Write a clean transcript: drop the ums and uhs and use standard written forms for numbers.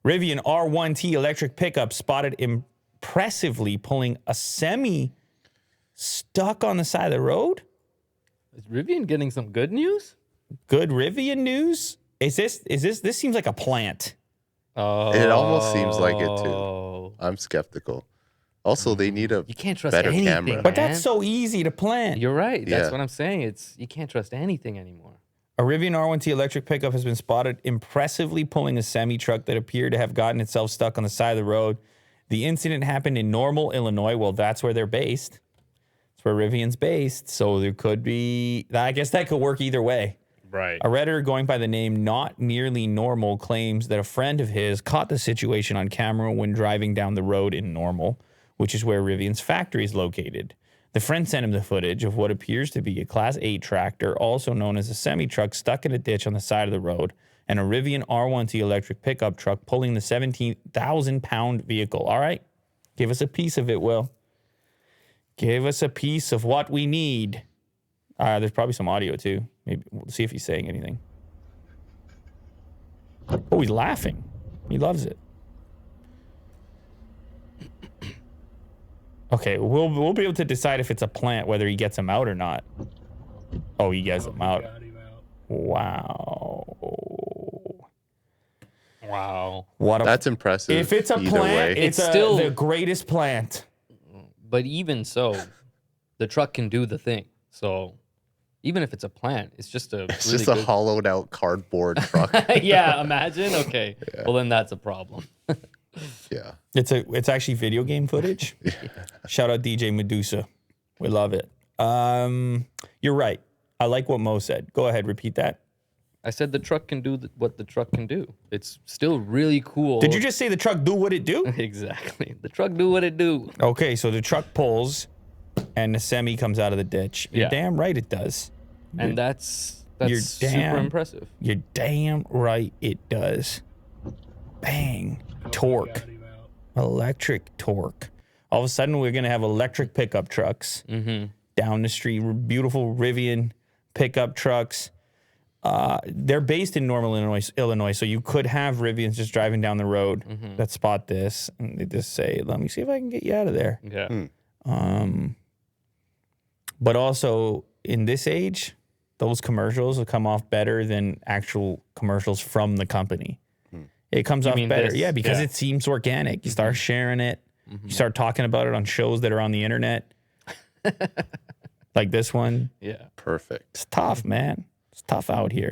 Rivian R1T electric pickup spotted impressively pulling a semi stuck on the side of the road. Is Rivian getting some good news? Good Rivian news? This seems like a plant. Oh. It almost seems like it too. I'm skeptical. Also, they need a You can't trust better anything, camera. But man. that's so easy to plant. You're right. That's Yeah. what I'm saying. You can't trust anything anymore. A Rivian R1T electric pickup has been spotted impressively pulling a semi-truck that appeared to have gotten itself stuck on the side of the road. The incident happened in Normal, Illinois. Well, that's where they're based. That's where Rivian's based. So there could be... I guess that could work either way. Right. A Redditor going by the name Not Nearly Normal claims that a friend of his caught the situation on camera when driving down the road in Normal, which is where Rivian's factory is located. The friend sent him the footage of what appears to be a Class 8 tractor, also known as a semi-truck, stuck in a ditch on the side of the road, and a Rivian R1T electric pickup truck pulling the 17,000-pound vehicle. All right, give us a piece of it, Will. Give us a piece of what we need. There's probably some audio, too. Maybe we'll see if he's saying anything. Oh, he's laughing. He loves it. Okay, we'll be able to decide if it's a plant, whether he gets him out or not. Oh, he gets him out. Wow. Wow. That's impressive. If it's a either plant, way. it's still the greatest plant. But even so, the truck can do the thing. So even if it's a plant, it's just a It's really just a good... hollowed out cardboard truck. Yeah, imagine. Okay. Yeah. Well, then that's a problem. Yeah. It's actually video game footage. Yeah. Shout out DJ Medusa. We love it. You're right. I like what Mo said. Go ahead, repeat that. I said the truck can do what the truck can do. It's still really cool. Did you just say the truck do what it do? Exactly. The truck do what it do. Okay, so the truck pulls and the semi comes out of the ditch. You're damn right it does. And that's super impressive. You're damn right it does. Bang. Torque. Electric torque. All of a sudden, we're going to have electric pickup trucks down the street. Beautiful Rivian pickup trucks. They're based in Normal, Illinois, so you could have Rivians just driving down the road that spot this, and they just say, let me see if I can get you out of there. Yeah. But also, in this age, those commercials will come off better than actual commercials from the company. It comes off better. This? Yeah, because it seems organic. You start sharing it. You start talking about it on shows that are on the internet. Like this one. Yeah. Perfect. It's tough, man. It's tough out here.